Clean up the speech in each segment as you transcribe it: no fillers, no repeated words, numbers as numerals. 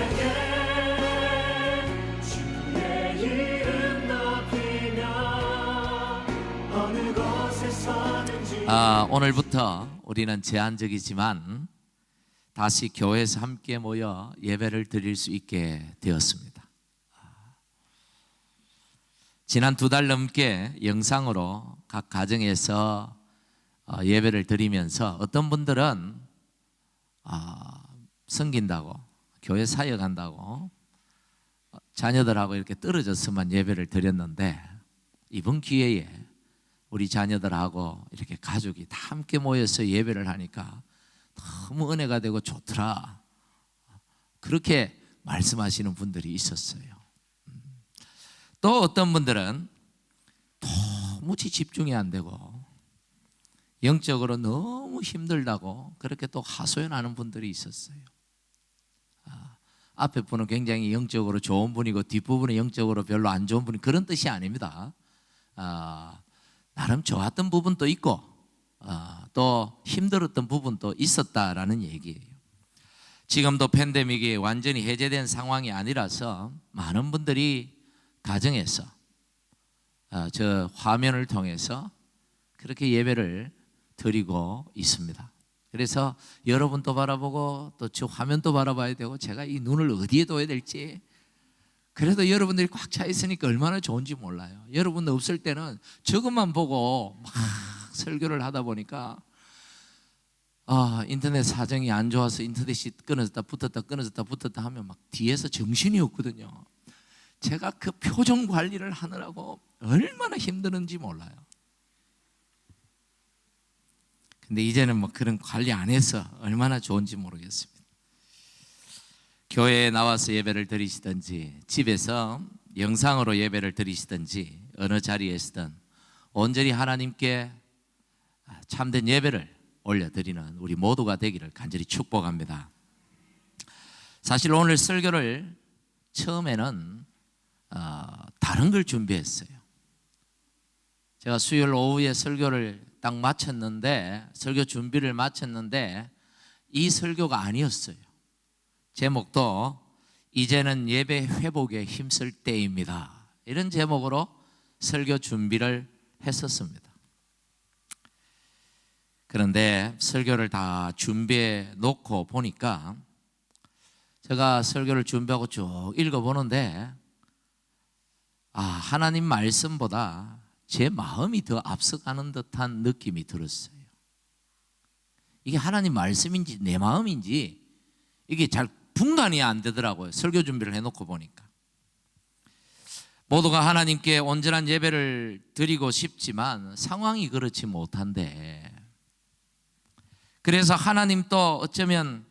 생에 주의 이름 높이며 어느 곳에 서든지. 오늘부터 우리는 제한적이지만 다시 교회에서 함께 모여 예배를 드릴 수 있게 되었습니다. 지난 2달 넘게 영상으로 각 가정에서 예배를 드리면서 어떤 분들은 섬긴다고, 교회 사역한다고 자녀들하고 이렇게 떨어져서만 예배를 드렸는데, 이번 기회에 우리 자녀들하고 이렇게 가족이 다 함께 모여서 예배를 하니까 너무 은혜가 되고 좋더라, 그렇게 말씀하시는 분들이 있었어요. 또 어떤 분들은 도무지 집중이 안 되고 영적으로 너무 힘들다고 그렇게 또 하소연하는 분들이 있었어요. 앞에 분은 굉장히 영적으로 좋은 분이고 뒷부분은 영적으로 별로 안 좋은 분이, 그런 뜻이 아닙니다. 나름 좋았던 부분도 있고 또 힘들었던 부분도 있었다라는 얘기예요. 지금도 팬데믹이 완전히 해제된 상황이 아니라서 많은 분들이 가정에서 저 화면을 통해서 그렇게 예배를 드리고 있습니다. 그래서 여러분도 바라보고 또 저 화면도 바라봐야 되고, 제가 이 눈을 어디에 둬야 될지, 그래도 여러분들이 꽉 차 있으니까 얼마나 좋은지 몰라요. 여러분 없을 때는 저것만 보고 막 설교를 하다 보니까 인터넷 사정이 안 좋아서 인터넷이 끊어졌다 붙었다 끊어졌다 붙었다 하면 막 뒤에서 정신이 없거든요. 제가 그 표정 관리를 하느라고 얼마나 힘드는지 몰라요. 근데 이제는 뭐 그런 관리 안 해서 얼마나 좋은지 모르겠습니다. 교회에 나와서 예배를 드리시든지 집에서 영상으로 예배를 드리시든지 어느 자리에서든 온전히 하나님께 참된 예배를 올려드리는 우리 모두가 되기를 간절히 축복합니다. 사실 오늘 설교를 처음에는 다른 걸 준비했어요. 제가 수요일 오후에 설교를 딱 마쳤는데, 설교 준비를 마쳤는데 이 설교가 아니었어요. 제목도 이제는 예배 회복에 힘쓸 때입니다, 이런 제목으로 설교 준비를 했었습니다. 그런데 설교를 다 준비해 놓고 보니까, 제가 설교를 준비하고 쭉 읽어보는데 하나님 말씀보다 제 마음이 더 앞서가는 듯한 느낌이 들었어요. 이게 하나님 말씀인지 내 마음인지 이게 잘 분간이 안 되더라고요. 설교 준비를 해놓고 보니까 모두가 하나님께 온전한 예배를 드리고 싶지만 상황이 그렇지 못한데, 그래서 하나님도 어쩌면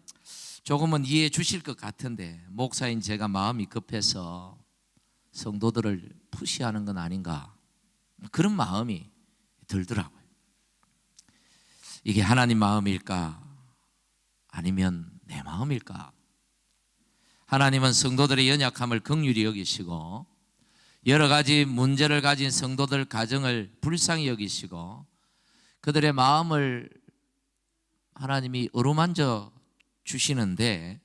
조금은 이해해 주실 것 같은데 목사인 제가 마음이 급해서 성도들을 푸시하는 건 아닌가, 그런 마음이 들더라고요. 이게 하나님 마음일까 아니면 내 마음일까? 하나님은 성도들의 연약함을 긍휼히 여기시고 여러 가지 문제를 가진 성도들 가정을 불쌍히 여기시고 그들의 마음을 하나님이 어루만져 주시는데,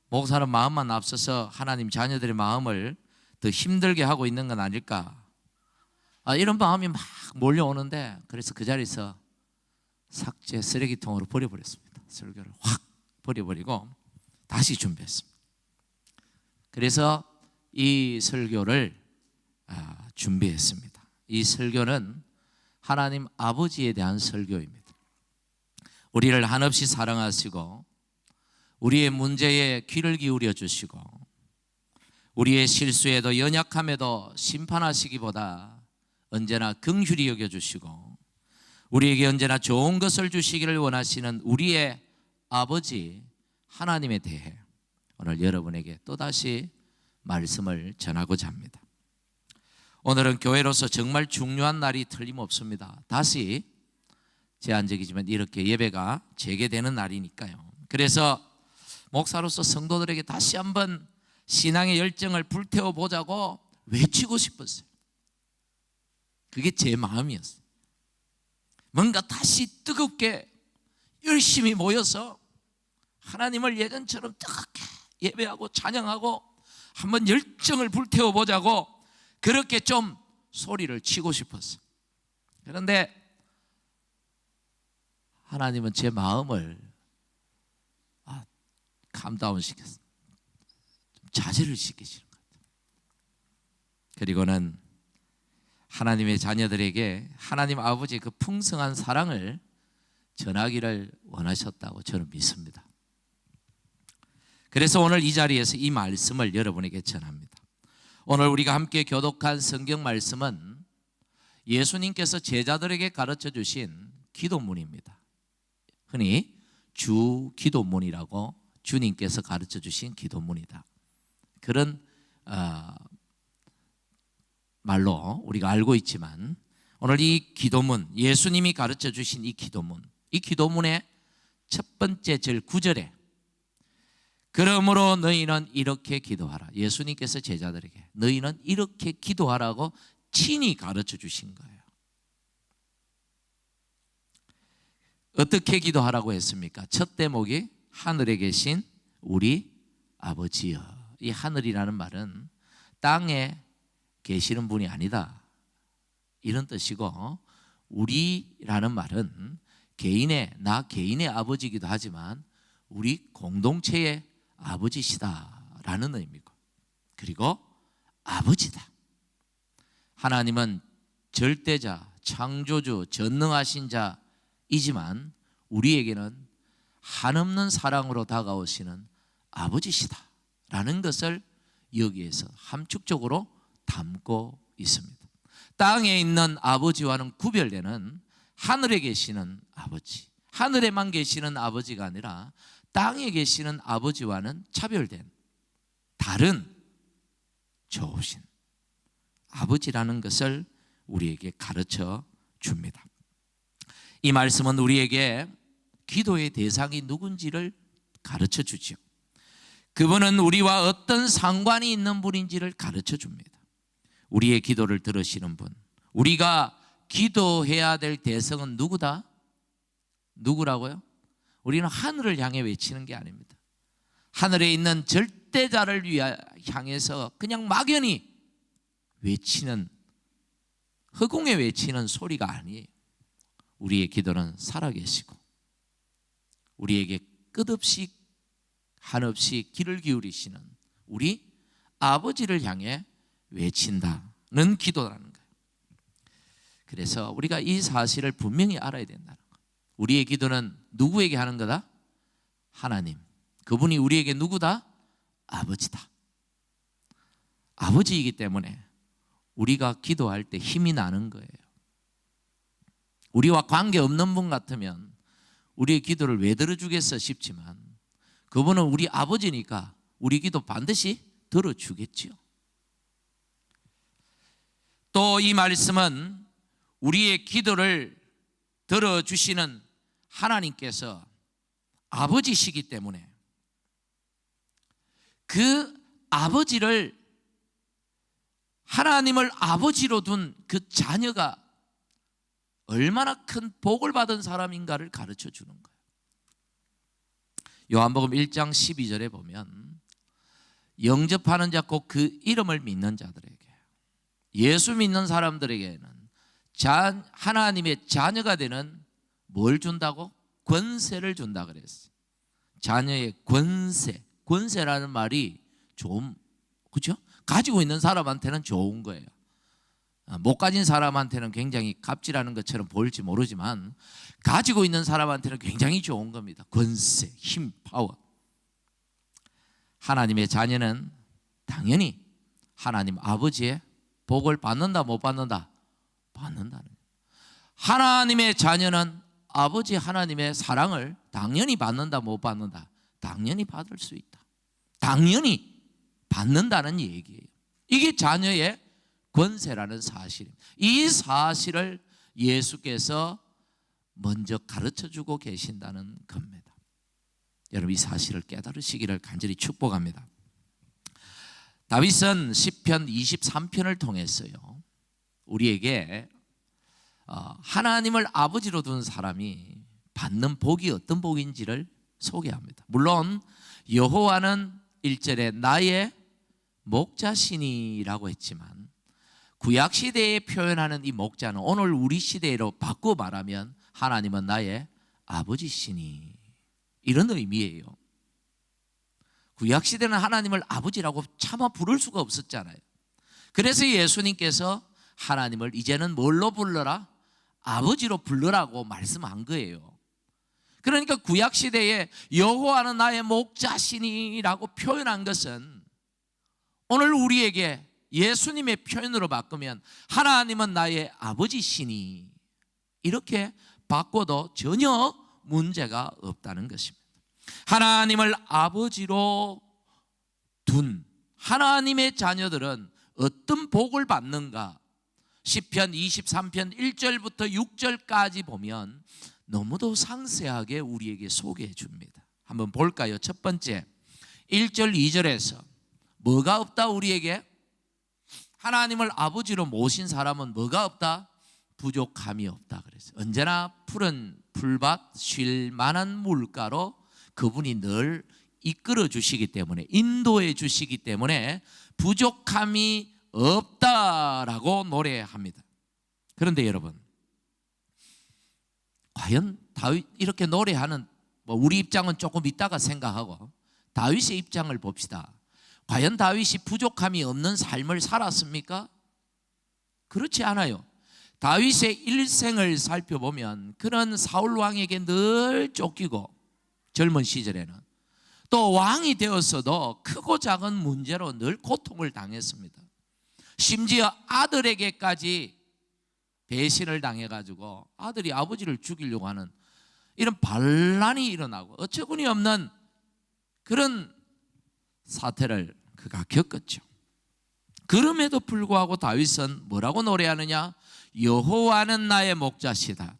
목사는 마음만 앞서서 하나님 자녀들의 마음을 더 힘들게 하고 있는 건 아닐까, 이런 마음이 막 몰려오는데, 그래서 그 자리에서 삭제 쓰레기통으로 버려버렸습니다. 설교를 확 버려버리고 다시 준비했습니다. 그래서 이 설교를 준비했습니다. 이 설교는 하나님 아버지에 대한 설교입니다. 우리를 한없이 사랑하시고 우리의 문제에 귀를 기울여 주시고 우리의 실수에도 연약함에도 심판하시기보다 언제나 긍휼히 여겨주시고 우리에게 언제나 좋은 것을 주시기를 원하시는 우리의 아버지 하나님에 대해 오늘 여러분에게 또다시 말씀을 전하고자 합니다. 오늘은 교회로서 정말 중요한 날이 틀림없습니다. 다시 제한적이지만 이렇게 예배가 재개되는 날이니까요. 그래서 목사로서 성도들에게 다시 한번 신앙의 열정을 불태워 보자고 외치고 싶었어요. 그게 제 마음이었어요. 뭔가 다시 뜨겁게 열심히 모여서 하나님을 예전처럼 뜨겁게 예배하고 찬양하고 한번 열정을 불태워 보자고 그렇게 좀 소리를 치고 싶었어요. 그런데 하나님은 제 마음을 캄다운 시켰어요. 자제를 시키시는 것 같아요. 그리고는 하나님의 자녀들에게 하나님 아버지의 그 풍성한 사랑을 전하기를 원하셨다고 저는 믿습니다. 그래서 오늘 이 자리에서 이 말씀을 여러분에게 전합니다. 오늘 우리가 함께 교독한 성경 말씀은 예수님께서 제자들에게 가르쳐 주신 기도문입니다. 흔히 주 기도문이라고 주님께서 가르쳐 주신 기도문이다. 그런 말로 우리가 알고 있지만 오늘 이 기도문, 예수님이 가르쳐 주신 이 기도문의 첫 번째 절 9절에 그러므로 너희는 이렇게 기도하라. 예수님께서 제자들에게 너희는 이렇게 기도하라고 친히 가르쳐 주신 거예요. 어떻게 기도하라고 했습니까? 첫 대목이 하늘에 계신 우리 아버지여. 이 하늘이라는 말은 땅에 계시는 분이 아니다, 이런 뜻이고, 우리라는 말은 나 개인의 아버지이기도 하지만 우리 공동체의 아버지시다라는 의미고, 그리고 아버지다. 하나님은 절대자, 창조주, 전능하신 자이지만 우리에게는 한없는 사랑으로 다가오시는 아버지시다라는 것을 여기에서 함축적으로 담고 있습니다. 땅에 있는 아버지와는 구별되는 하늘에 계시는 아버지, 하늘에만 계시는 아버지가 아니라 땅에 계시는 아버지와는 차별된 다른 좋으신 아버지라는 것을 우리에게 가르쳐 줍니다. 이 말씀은 우리에게 기도의 대상이 누군지를 가르쳐 주죠. 그분은 우리와 어떤 상관이 있는 분인지를 가르쳐 줍니다. 우리의 기도를 들으시는 분, 우리가 기도해야 될 대상은 누구다? 누구라고요? 우리는 하늘을 향해 외치는 게 아닙니다. 하늘에 있는 절대자를 향해서 그냥 막연히 외치는, 허공에 외치는 소리가 아니에요. 우리의 기도는 살아계시고 우리에게 끝없이 한없이 귀를 기울이시는 우리 아버지를 향해 외친다는 기도라는 거예요. 그래서 우리가 이 사실을 분명히 알아야 된다는 거예요. 우리의 기도는 누구에게 하는 거다? 하나님. 그분이 우리에게 누구다? 아버지다. 아버지이기 때문에 우리가 기도할 때 힘이 나는 거예요. 우리와 관계없는 분 같으면 우리의 기도를 왜 들어주겠어 싶지만 그분은 우리 아버지니까 우리 기도 반드시 들어주겠지요. 또 이 말씀은 우리의 기도를 들어주시는 하나님께서 아버지시기 때문에 그 아버지를, 하나님을 아버지로 둔 그 자녀가 얼마나 큰 복을 받은 사람인가를 가르쳐 주는 거예요. 요한복음 1장 12절에 보면 영접하는 자 곧 그 이름을 믿는 자들에게, 예수 믿는 사람들에게는 하나님의 자녀가 되는 뭘 준다고? 권세를 준다 그랬어요. 자녀의 권세. 권세라는 말이 좀, 그렇죠? 가지고 있는 사람한테는 좋은 거예요. 못 가진 사람한테는 굉장히 갑질하는 것처럼 보일지 모르지만 가지고 있는 사람한테는 굉장히 좋은 겁니다. 권세, 힘, 파워. 하나님의 자녀는 당연히 하나님 아버지의 복을 받는다, 못 받는다? 받는다는 거예요. 하나님의 자녀는 아버지 하나님의 사랑을 당연히 받는다, 못 받는다? 당연히 받을 수 있다. 당연히 받는다는 얘기예요. 이게 자녀의 권세라는 사실입니다. 이 사실을 예수께서 먼저 가르쳐주고 계신다는 겁니다. 여러분, 이 사실을 깨달으시기를 간절히 축복합니다. 다윗은 시편 23편을 통해서요, 우리에게 하나님을 아버지로 둔 사람이 받는 복이 어떤 복인지를 소개합니다. 물론 여호와는 1절에 나의 목자시니라고 했지만 구약 시대에 표현하는 이 목자는 오늘 우리 시대로 바꾸어 말하면 하나님은 나의 아버지시니 이런 의미예요. 구약 시대는 하나님을 아버지라고 차마 부를 수가 없었잖아요. 그래서 예수님께서 하나님을 이제는 뭘로 불러라? 아버지로 불러라고 말씀한 거예요. 그러니까 구약 시대에 여호와는 나의 목자시니라고 표현한 것은 오늘 우리에게 예수님의 표현으로 바꾸면 하나님은 나의 아버지시니 이렇게 바꿔도 전혀 문제가 없다는 것입니다. 하나님을 아버지로 둔 하나님의 자녀들은 어떤 복을 받는가? 시편 23편 1절부터 6절까지 보면 너무도 상세하게 우리에게 소개해 줍니다. 한번 볼까요? 첫 번째 1절 2절에서 뭐가 없다 우리에게? 하나님을 아버지로 모신 사람은 뭐가 없다? 부족함이 없다 그랬어요. 언제나 푸른 풀밭 쉴 만한 물가로 그분이 늘 이끌어 주시기 때문에 인도해 주시기 때문에 부족함이 없다라고 노래합니다. 그런데 여러분 과연 다윗 이렇게 노래하는 우리 입장은 조금 이따가 생각하고 다윗의 입장을 봅시다. 과연 다윗이 부족함이 없는 삶을 살았습니까? 그렇지 않아요. 다윗의 일생을 살펴보면 그는 사울 왕에게 늘 쫓기고 젊은 시절에는 또 왕이 되었어도 크고 작은 문제로 늘 고통을 당했습니다. 심지어 아들에게까지 배신을 당해가지고 아들이 아버지를 죽이려고 하는 이런 반란이 일어나고 어처구니 없는 그런 사태를 그가 겪었죠. 그럼에도 불구하고 다윗은 뭐라고 노래하느냐? 여호와는 나의 목자시다.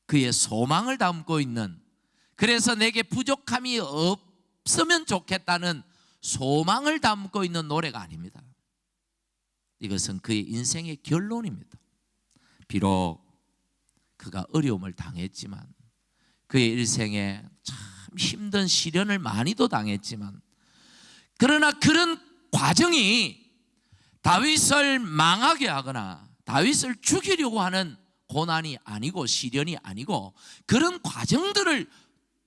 그의 소망을 담고 있는, 그래서 내게 부족함이 없으면 좋겠다는 소망을 담고 있는 노래가 아닙니다. 이것은 그의 인생의 결론입니다. 비록 그가 어려움을 당했지만 그의 일생에 참 힘든 시련을 많이도 당했지만 그러나 그런 과정이 다윗을 망하게 하거나 다윗을 죽이려고 하는 고난이 아니고 시련이 아니고 그런 과정들을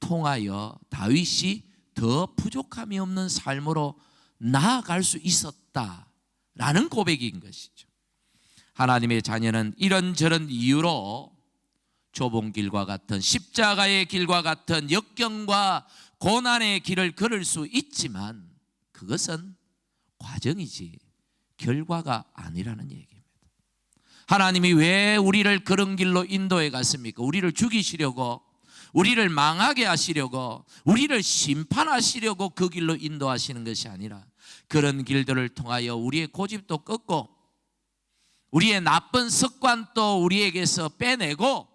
통하여 다윗이 더 부족함이 없는 삶으로 나아갈 수 있었다라는 고백인 것이죠. 하나님의 자녀는 이런저런 이유로 좁은 길과 같은 십자가의 길과 같은 역경과 고난의 길을 걸을 수 있지만 그것은 과정이지 결과가 아니라는 얘기입니다. 하나님이 왜 우리를 그런 길로 인도해 갔습니까? 우리를 죽이시려고, 우리를 망하게 하시려고, 우리를 심판하시려고 그 길로 인도하시는 것이 아니라 그런 길들을 통하여 우리의 고집도 꺾고 우리의 나쁜 습관도 우리에게서 빼내고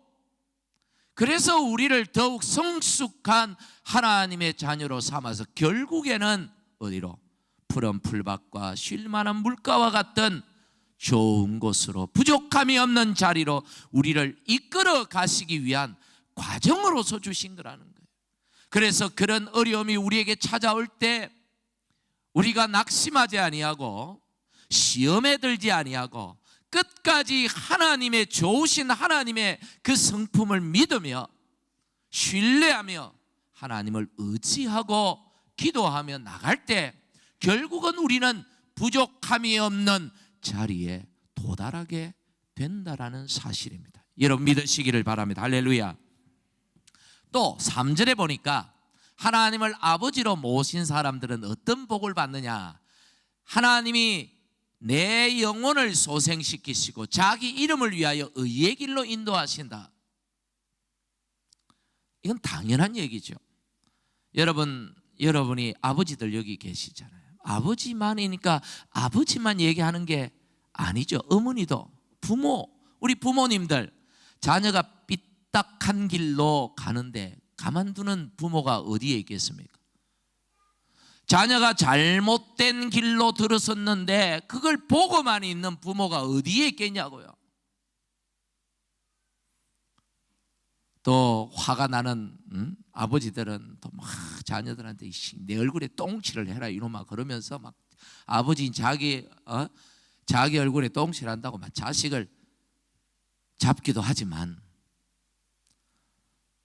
그래서 우리를 더욱 성숙한 하나님의 자녀로 삼아서 결국에는 어디로? 푸른 풀밭과 쉴만한 물가와 같은 좋은 곳으로 부족함이 없는 자리로 우리를 이끌어 가시기 위한 과정으로서 주신 거라는 거예요. 그래서 그런 어려움이 우리에게 찾아올 때 우리가 낙심하지 아니하고 시험에 들지 아니하고 끝까지 하나님의 좋으신 하나님의 그 성품을 믿으며 신뢰하며 하나님을 의지하고 기도하며 나갈 때 결국은 우리는 부족함이 없는 자리에 도달하게 된다라는 사실입니다. 여러분 믿으시기를 바랍니다. 할렐루야. 또 3절에 보니까 하나님을 아버지로 모신 사람들은 어떤 복을 받느냐? 하나님이 내 영혼을 소생시키시고 자기 이름을 위하여 의의 길로 인도하신다. 이건 당연한 얘기죠. 여러분이 아버지들 여기 계시잖아요. 아버지만이니까 아버지만 얘기하는 게 아니죠. 어머니도 우리 부모님들 자녀가 삐딱한 길로 가는데 가만두는 부모가 어디에 있겠습니까? 자녀가 잘못된 길로 들어섰는데 그걸 보고만 있는 부모가 어디에 있겠냐고요. 또 화가 나는 아버지들은 또 막 자녀들한테 내 얼굴에 똥칠을 해라 이놈아 그러면서 막 아버지 자기 얼굴에 똥칠한다고 막 자식을 잡기도 하지만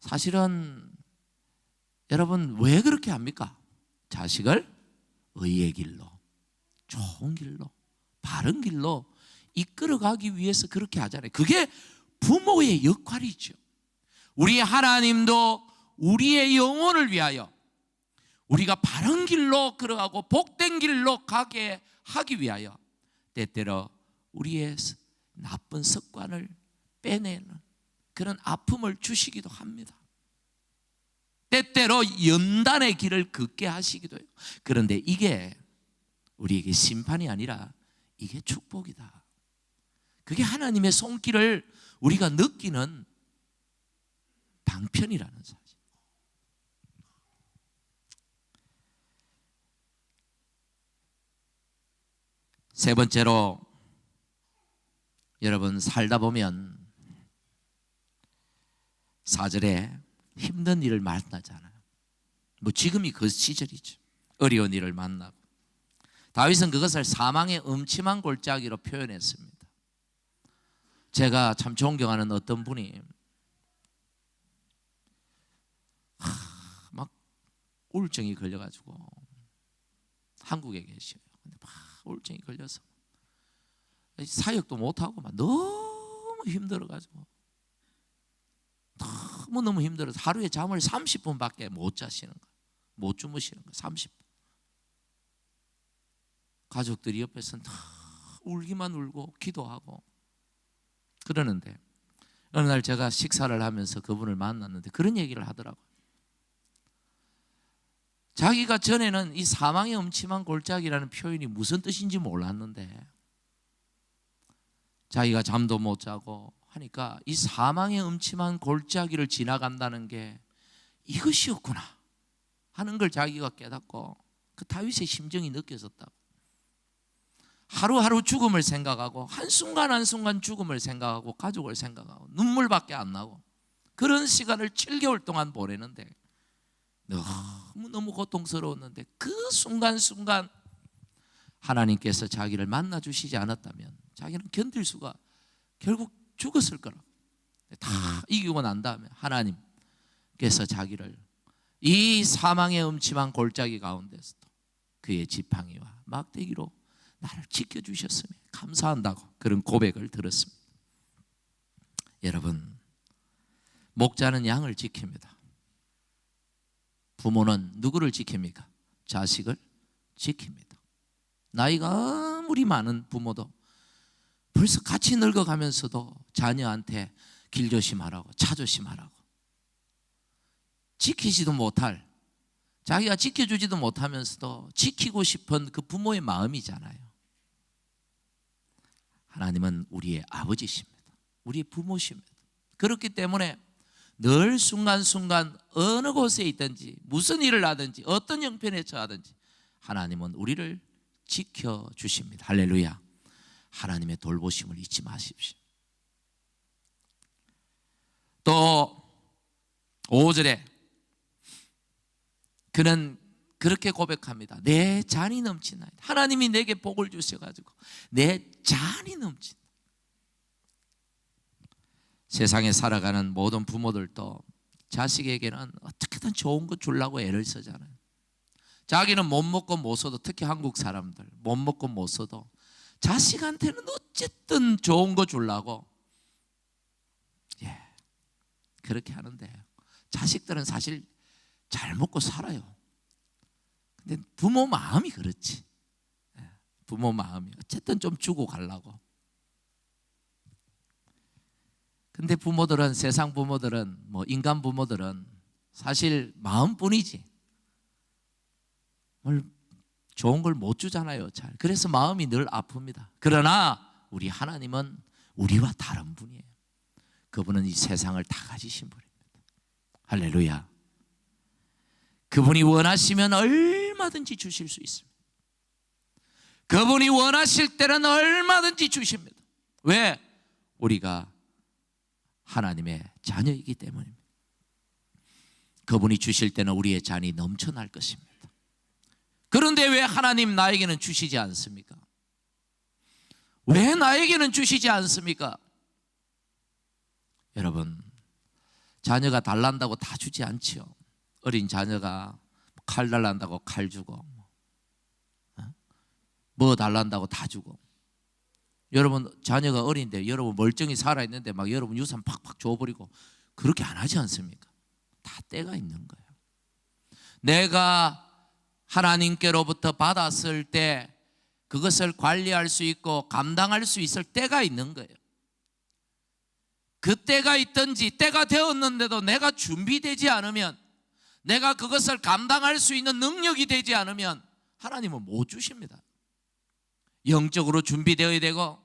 사실은 여러분 왜 그렇게 합니까? 자식을 의의 길로, 좋은 길로, 바른 길로 이끌어가기 위해서 그렇게 하잖아요. 그게 부모의 역할이죠. 우리 하나님도 우리의 영혼을 위하여 우리가 바른 길로 걸어가고 복된 길로 가게 하기 위하여 때때로 우리의 나쁜 습관을 빼내는 그런 아픔을 주시기도 합니다. 때때로 연단의 길을 걷게 하시기도 해요. 그런데 이게 우리에게 심판이 아니라 이게 축복이다. 그게 하나님의 손길을 우리가 느끼는 방편이라는 사실. 세 번째로 여러분 살다 보면 4절에 힘든 일을 만나잖아요. 뭐 지금이 그 시절이죠. 어려운 일을 만나고 다윗은 그것을 사망의 음침한 골짜기로 표현했습니다. 제가 참 존경하는 어떤 분이 막 우울증이 걸려가지고 한국에 계셔요. 근데 막 우울증이 걸려서 사역도 못하고 막 너무 힘들어가지고 너무 힘들어서 하루에 잠을 30분밖에 못 자시는 거예요. 못 주무시는 거예요. 30분. 가족들이 옆에서 다 울기만 울고 기도하고 그러는데 어느 날 제가 식사를 하면서 그분을 만났는데 그런 얘기를 하더라고요. 자기가 전에는 이 사망의 음침한 골짜기라는 표현이 무슨 뜻인지 몰랐는데 자기가 잠도 못 자고 하니까 이 사망의 음침한 골짜기를 지나간다는 게 이것이었구나 하는 걸 자기가 깨닫고 그 다윗의 심정이 느껴졌다고. 하루하루 죽음을 생각하고 한순간 한순간 죽음을 생각하고 가족을 생각하고 눈물밖에 안 나고 그런 시간을 7개월 동안 보내는데 너무 고통스러웠는데 그 순간순간 하나님께서 자기를 만나 주시지 않았다면 자기는 견딜 수가 결국 죽었을 거라고. 다 이기고 난 다음에 하나님께서 자기를 이 사망의 음침한 골짜기 가운데서도 그의 지팡이와 막대기로 나를 지켜주셨으며 감사한다고 그런 고백을 들었습니다. 여러분, 목자는 양을 지킵니다. 부모는 누구를 지킵니까? 자식을 지킵니다. 나이가 아무리 많은 부모도 벌써 같이 늙어가면서도 자녀한테 길조심하라고 차조심하라고 지키지도 못할 자기가 지켜주지도 못하면서도 지키고 싶은 그 부모의 마음이잖아요. 하나님은 우리의 아버지십니다. 우리의 부모십니다. 그렇기 때문에 늘 순간순간 어느 곳에 있든지 무슨 일을 하든지 어떤 형편에 처하든지 하나님은 우리를 지켜주십니다. 할렐루야. 하나님의 돌보심을 잊지 마십시오. 또 5절에 그는 그렇게 고백합니다. 내 잔이 넘치나이다. 하나님이 내게 복을 주셔가지고 내 잔이 넘친다. 세상에 살아가는 모든 부모들도 자식에게는 어떻게든 좋은 거 주려고 애를 쓰잖아요. 자기는 못 먹고 못 써도 특히 한국 사람들 못 먹고 못 써도 자식한테는 어쨌든 좋은 거 주려고 그렇게 하는데 자식들은 사실 잘 먹고 살아요. 근데 부모 마음이 그렇지. 부모 마음이 어쨌든 좀 주고 가려고. 근데 부모들은 세상 부모들은 뭐 인간 부모들은 사실 마음뿐이지 뭘 좋은 걸 못 주잖아요. 잘. 그래서 마음이 늘 아픕니다. 그러나 우리 하나님은 우리와 다른 분이에요. 그분은 이 세상을 다 가지신 분입니다. 할렐루야. 그분이 원하시면 얼마든지 주실 수 있습니다. 그분이 원하실 때는 얼마든지 주십니다. 왜? 우리가 하나님의 자녀이기 때문입니다. 그분이 주실 때는 우리의 잔이 넘쳐날 것입니다. 그런데 왜 하나님 나에게는 주시지 않습니까? 왜 나에게는 주시지 않습니까? 여러분, 자녀가 달란다고 다 주지 않지요. 어린 자녀가 칼 달란다고 칼 주고, 뭐 달란다고 다 주고. 여러분, 자녀가 어린데 여러분 멀쩡히 살아있는데 막 여러분 유산 팍팍 줘버리고 그렇게 안 하지 않습니까? 다 때가 있는 거예요. 내가 하나님께로부터 받았을 때 그것을 관리할 수 있고 감당할 수 있을 때가 있는 거예요. 그 때가 있든지 때가 되었는데도 내가 준비되지 않으면, 내가 그것을 감당할 수 있는 능력이 되지 않으면 하나님은 못 주십니다. 영적으로 준비되어야 되고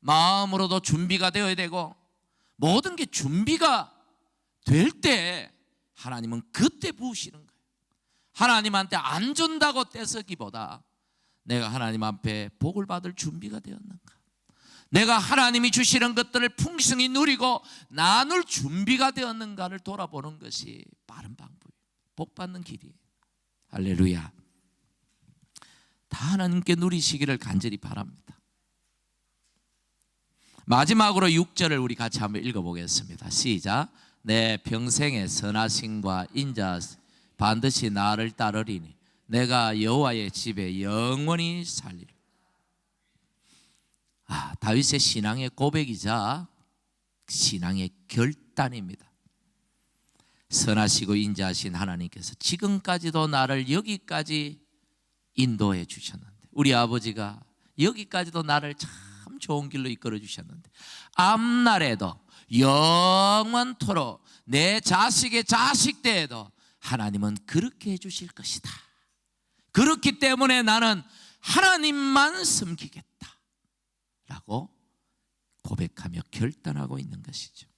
마음으로도 준비가 되어야 되고, 모든 게 준비가 될 때 하나님은 그때 부으시는 거예요. 하나님한테 안 준다고 떼쓰기보다 내가 하나님 앞에 복을 받을 준비가 되었는가, 내가 하나님이 주시는 것들을 풍성히 누리고 나눌 준비가 되었는가를 돌아보는 것이 빠른 방법이에요. 복 받는 길이에요. 할렐루야. 다 하나님께 누리시기를 간절히 바랍니다. 마지막으로 6절을 우리 같이 한번 읽어보겠습니다. 시작. 내 평생의 선하심과 인자 반드시 나를 따르리니 내가 여호와의 집에 영원히 살리라. 다윗의 신앙의 고백이자 신앙의 결단입니다. 선하시고 인자하신 하나님께서 지금까지도 나를 여기까지 인도해 주셨는데, 우리 아버지가 여기까지도 나를 참 좋은 길로 이끌어 주셨는데, 앞날에도 영원토록 내 자식의 자식 때에도 하나님은 그렇게 해 주실 것이다. 그렇기 때문에 나는 하나님만 섬기겠다 라고 고백하며 결단하고 있는 것이죠.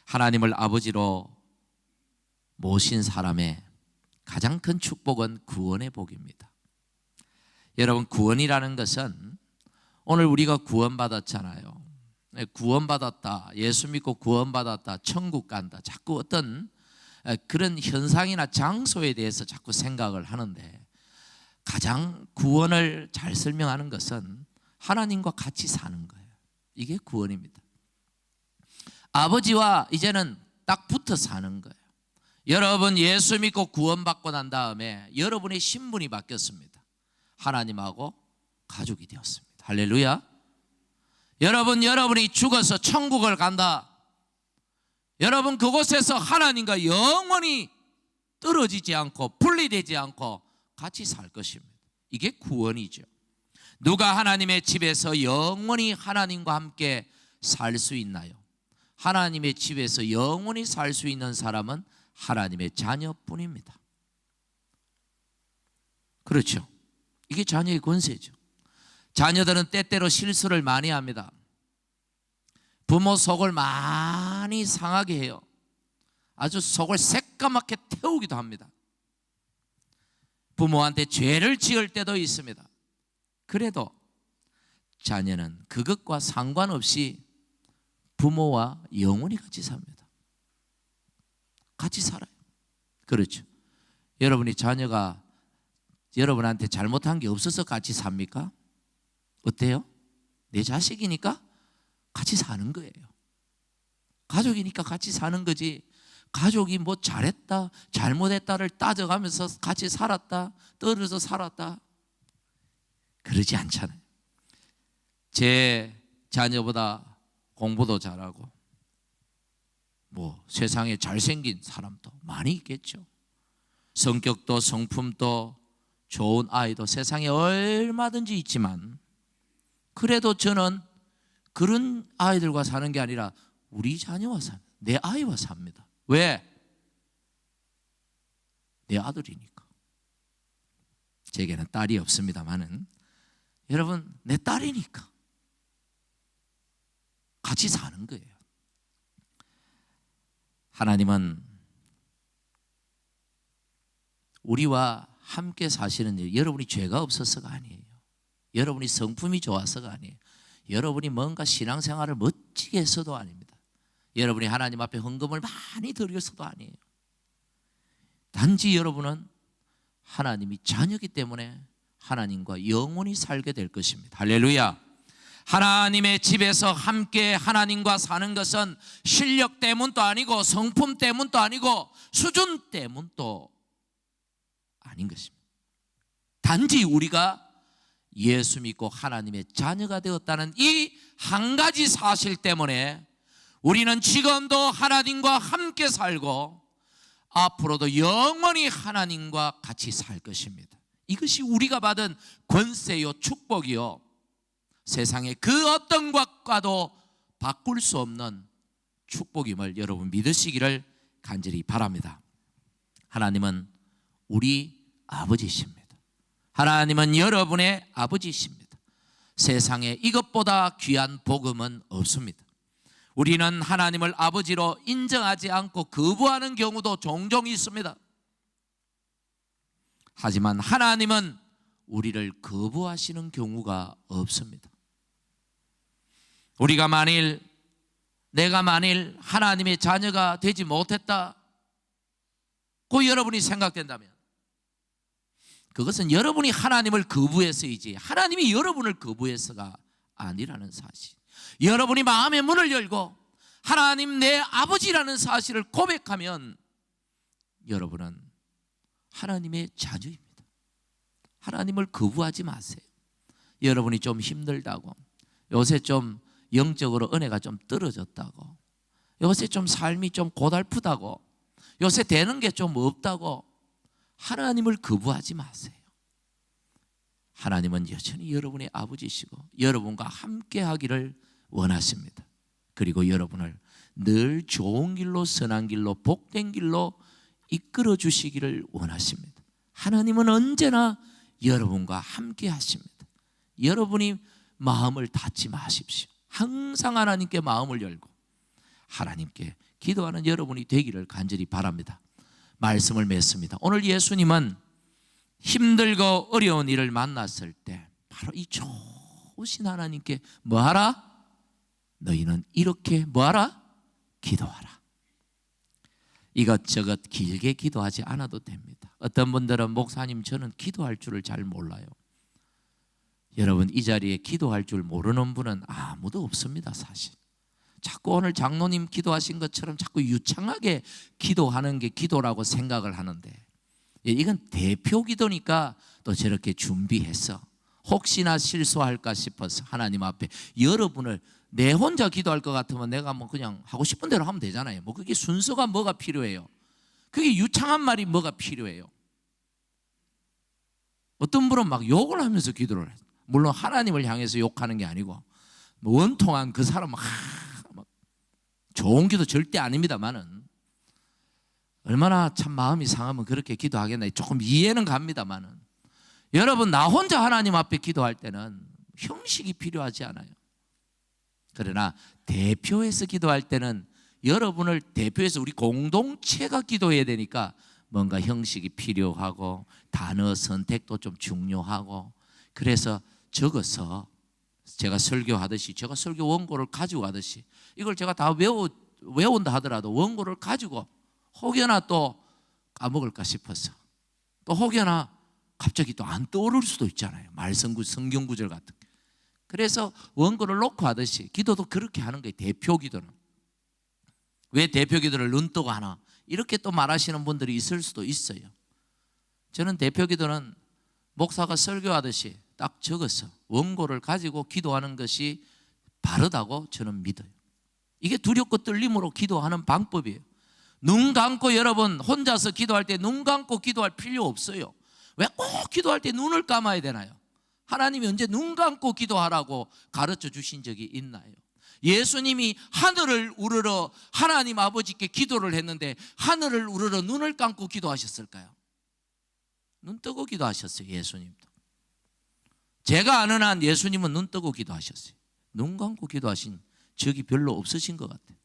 하나님을 아버지로 모신 사람의 가장 큰 축복은 구원의 복입니다. 여러분, 구원이라는 것은 오늘 우리가 구원받았잖아요. 구원받았다, 예수 믿고 구원받았다, 천국 간다, 자꾸 어떤 그런 현상이나 장소에 대해서 자꾸 생각을 하는데, 가장 구원을 잘 설명하는 것은 하나님과 같이 사는 거예요. 이게 구원입니다. 아버지와 이제는 딱 붙어 사는 거예요. 여러분 예수 믿고 구원받고 난 다음에 여러분의 신분이 바뀌었습니다. 하나님하고 가족이 되었습니다. 할렐루야. 여러분이 죽어서 천국을 간다. 여러분 그곳에서 하나님과 영원히 떨어지지 않고 분리되지 않고 같이 살 것입니다. 이게 구원이죠. 누가 하나님의 집에서 영원히 하나님과 함께 살 수 있나요? 하나님의 집에서 영원히 살 수 있는 사람은 하나님의 자녀뿐입니다. 그렇죠. 이게 자녀의 권세죠. 자녀들은 때때로 실수를 많이 합니다. 부모 속을 많이 상하게 해요. 아주 속을 새까맣게 태우기도 합니다. 부모한테 죄를 지을 때도 있습니다. 그래도 자녀는 그것과 상관없이 부모와 영원히 같이 삽니다. 같이 살아요. 그렇죠. 여러분이 자녀가 여러분한테 잘못한 게 없어서 같이 삽니까? 어때요? 내 자식이니까 같이 사는 거예요. 가족이니까 같이 사는 거지, 가족이 뭐 잘했다 잘못했다를 따져가면서 같이 살았다 떨어져 살았다 그러지 않잖아요. 제 자녀보다 공부도 잘하고 뭐 세상에 잘생긴 사람도 많이 있겠죠. 성격도 성품도 좋은 아이도 세상에 얼마든지 있지만, 그래도 저는 그런 아이들과 사는 게 아니라 우리 자녀와 삽니다. 내 아이와 삽니다. 왜? 내 아들이니까. 제게는 딸이 없습니다만은 여러분 내 딸이니까 같이 사는 거예요. 하나님은 우리와 함께 사시는 일, 여러분이 죄가 없어서가 아니에요. 여러분이 성품이 좋아서가 아니에요. 여러분이 뭔가 신앙생활을 멋지게 해서도 아닙니다. 여러분이 하나님 앞에 헌금을 많이 드려서도 아니에요. 단지 여러분은 하나님이 자녀이기 때문에 하나님과 영원히 살게 될 것입니다. 할렐루야. 하나님의 집에서 함께 하나님과 사는 것은 실력 때문도 아니고 성품 때문도 아니고 수준 때문도 아닌 것입니다. 단지 우리가 예수 믿고 하나님의 자녀가 되었다는 이 한 가지 사실 때문에 우리는 지금도 하나님과 함께 살고 앞으로도 영원히 하나님과 같이 살 것입니다. 이것이 우리가 받은 권세요 축복이요 세상의 그 어떤 것과도 바꿀 수 없는 축복임을 여러분 믿으시기를 간절히 바랍니다. 하나님은 우리 아버지십니다. 하나님은 여러분의 아버지십니다. 세상에 이것보다 귀한 복음은 없습니다. 우리는 하나님을 아버지로 인정하지 않고 거부하는 경우도 종종 있습니다. 하지만 하나님은 우리를 거부하시는 경우가 없습니다. 내가 만일 하나님의 자녀가 되지 못했다고 여러분이 생각된다면 그것은 여러분이 하나님을 거부해서이지 하나님이 여러분을 거부해서가 아니라는 사실. 여러분이 마음의 문을 열고 하나님 내 아버지라는 사실을 고백하면 여러분은 하나님의 자녀입니다. 하나님을 거부하지 마세요. 여러분이 좀 힘들다고, 요새 좀 영적으로 은혜가 좀 떨어졌다고, 요새 좀 삶이 좀 고달프다고, 요새 되는 게 좀 없다고 하나님을 거부하지 마세요. 하나님은 여전히 여러분의 아버지시고 여러분과 함께 하기를 원하십니다. 그리고 여러분을 늘 좋은 길로, 선한 길로, 복된 길로 이끌어 주시기를 원하십니다. 하나님은 언제나 여러분과 함께 하십니다. 여러분이 마음을 닫지 마십시오. 항상 하나님께 마음을 열고 하나님께 기도하는 여러분이 되기를 간절히 바랍니다. 말씀을 맺습니다. 오늘 예수님은 힘들고 어려운 일을 만났을 때 바로 이 좋으신 하나님께 뭐하라? 너희는 이렇게 뭐하라? 기도하라. 이것저것 길게 기도하지 않아도 됩니다. 어떤 분들은 목사님 저는 기도할 줄을 잘 몰라요. 여러분 이 자리에 기도할 줄 모르는 분은 아무도 없습니다. 사실 자꾸 오늘 장로님 기도하신 것처럼 자꾸 유창하게 기도하는 게 기도라고 생각을 하는데 이건 대표 기도니까 또 저렇게 준비해서 혹시나 실수할까 싶어서 하나님 앞에 여러분을 내 혼자 기도할 것 같으면 내가 뭐 그냥 하고 싶은 대로 하면 되잖아요. 뭐 그게 순서가 뭐가 필요해요? 그게 유창한 말이 뭐가 필요해요? 어떤 분은 막 욕을 하면서 기도를 해요. 물론 하나님을 향해서 욕하는 게 아니고 원통한 그 사람은 막 좋은 기도 절대 아닙니다만은 얼마나 참 마음이 상하면 그렇게 기도하겠나 조금 이해는 갑니다만은 여러분 나 혼자 하나님 앞에 기도할 때는 형식이 필요하지 않아요. 그러나 대표해서 기도할 때는 여러분을 대표해서 우리 공동체가 기도해야 되니까 뭔가 형식이 필요하고 단어 선택도 좀 중요하고 그래서 적어서 제가 설교하듯이 제가 설교 원고를 가지고 가듯이 이걸 제가 다 외운다 하더라도 원고를 가지고 혹여나 또 까먹을까 싶어서 또 혹여나 갑자기 또 안 떠오를 수도 있잖아요. 성경 구절 같은 게. 그래서 원고를 놓고 하듯이 기도도 그렇게 하는 거예요. 대표 기도는. 왜 대표 기도를 눈 뜨고 하나 이렇게 또 말하시는 분들이 있을 수도 있어요. 저는 대표 기도는 목사가 설교하듯이 딱 적어서 원고를 가지고 기도하는 것이 바르다고 저는 믿어요. 이게 두렵고 떨림으로 기도하는 방법이에요. 눈 감고 여러분 혼자서 기도할 때 눈 감고 기도할 필요 없어요. 왜 꼭 기도할 때 눈을 감아야 되나요? 하나님이 언제 눈 감고 기도하라고 가르쳐 주신 적이 있나요? 예수님이 하늘을 우러러 하나님 아버지께 기도를 했는데 하늘을 우러러 눈을 감고 기도하셨을까요? 눈 뜨고 기도하셨어요. 예수님도. 제가 아는 한 예수님은 눈 뜨고 기도하셨어요. 눈 감고 기도하신 적이 별로 없으신 것 같아요.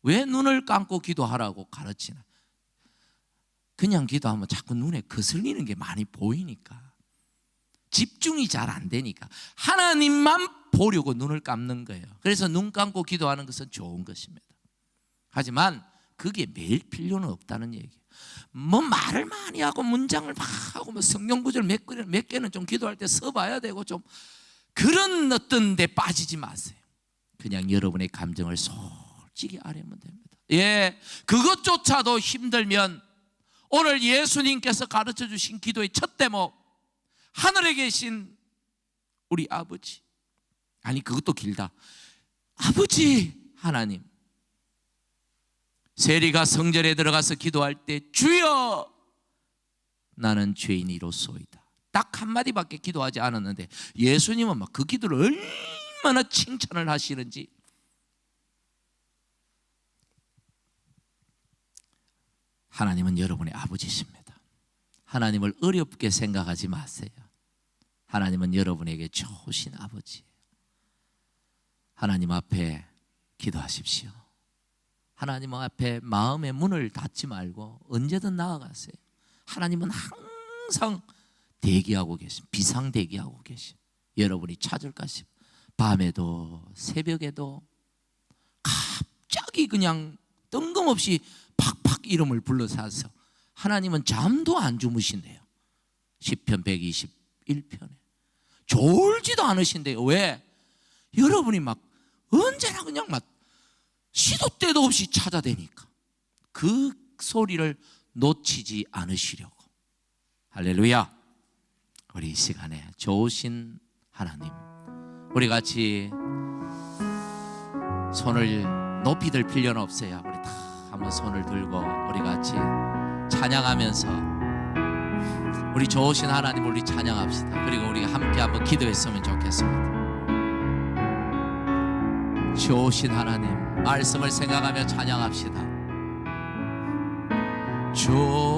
왜 눈을 감고 기도하라고 가르치나? 그냥 기도하면 자꾸 눈에 거슬리는 게 많이 보이니까 집중이 잘 안 되니까 하나님만 보려고 눈을 감는 거예요. 그래서 눈 감고 기도하는 것은 좋은 것입니다. 하지만 그게 매일 필요는 없다는 얘기예요. 뭐 말을 많이 하고 문장을 막 하고 뭐 성경 구절 몇 개는 좀 기도할 때 써봐야 되고 좀 그런 어떤 데 빠지지 마세요. 그냥 여러분의 감정을 솔직히 아뢰면 됩니다. 예, 그것조차도 힘들면 오늘 예수님께서 가르쳐 주신 기도의 첫 대목, 하늘에 계신 우리 아버지. 아니 그것도 길다. 아버지 하나님, 세리가 성전에 들어가서 기도할 때 주여 나는 죄인이로소이다, 딱 한마디밖에 기도하지 않았는데 예수님은 막 그 기도를 얼마나 칭찬을 하시는지. 하나님은 여러분의 아버지십니다. 하나님을 어렵게 생각하지 마세요. 하나님은 여러분에게 좋으신 아버지예요. 하나님 앞에 기도하십시오. 하나님 앞에 마음의 문을 닫지 말고 언제든 나아가세요. 하나님은 항상 대기하고 계신, 비상 대기하고 계신, 여러분이 찾을까 싶어. 밤에도 새벽에도 갑자기 그냥 뜬금없이 팍팍 이름을 불러서 하나님은 잠도 안 주무신대요. 시편 121편에 졸지도 않으신대요. 왜? 여러분이 막 언제나 그냥 막 시도 때도 없이 찾아대니까 그 소리를 놓치지 않으시려고. 할렐루야. 우리 이 시간에 좋으신 하나님, 우리 같이 손을 높이 들 필요는 없어요. 우리 다 한번 손을 들고 우리 같이 찬양하면서 우리 좋으신 하나님을 우리 찬양합시다. 그리고 우리가 함께 한번 기도했으면 좋겠습니다. 좋으신 하나님, 말씀을 생각하며 찬양합시다. 좋으신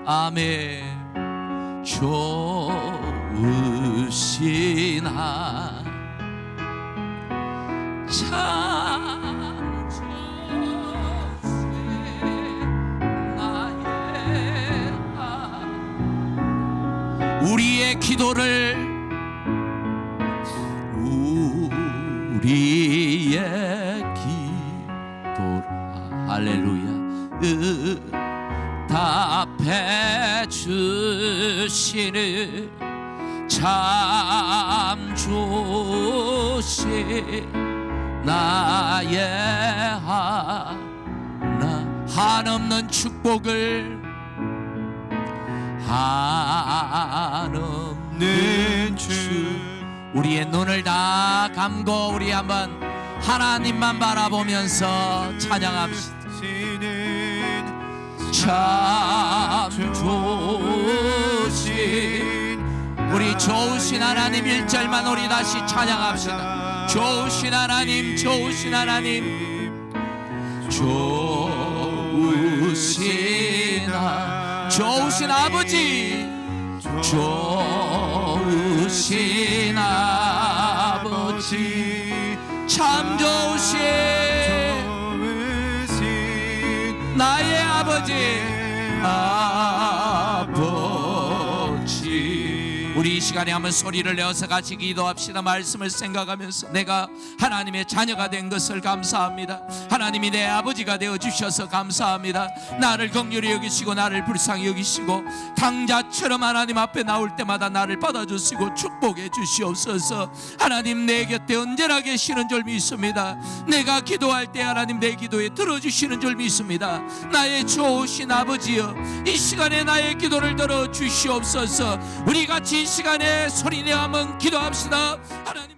아멘, 좋으신 참 좋으신 나의 우리의 기도를 우리의 기도라 할렐루야 답해 주시는 참 좋으신 나의 하나, 한없는 축복을 한없는 우리의 눈을 다 감고 우리 한번 하나님만 바라보면서 찬양합시다. 참 좋으신 우리 좋으신 하나님 1절만 우리 다시 찬양합시다. 좋으신 하나님, 좋으신 하나님, 좋으신 아버지, 좋으신 아버지, 참 좋으신 나의 아버지, 우리 이 시간에 한번 소리를 내어서 같이 기도합시다. 말씀을 생각하면서 내가 하나님의 자녀가 된 것을 감사합니다. 하나님이 내 아버지가 되어 주셔서 감사합니다. 나를 긍휼히 여기시고 나를 불쌍히 여기시고 당자처럼 하나님 앞에 나올 때마다 나를 받아주시고 축복해 주시옵소서. 하나님 내 곁에 언제나 계시는 줄 믿습니다. 내가 기도할 때 하나님 내 기도에 들어주시는 줄 믿습니다. 나의 좋으신 아버지여, 이 시간에 나의 기도를 들어 주시옵소서. 우리 같이 이 시간에 소리내어 한번 기도합시다. 하나님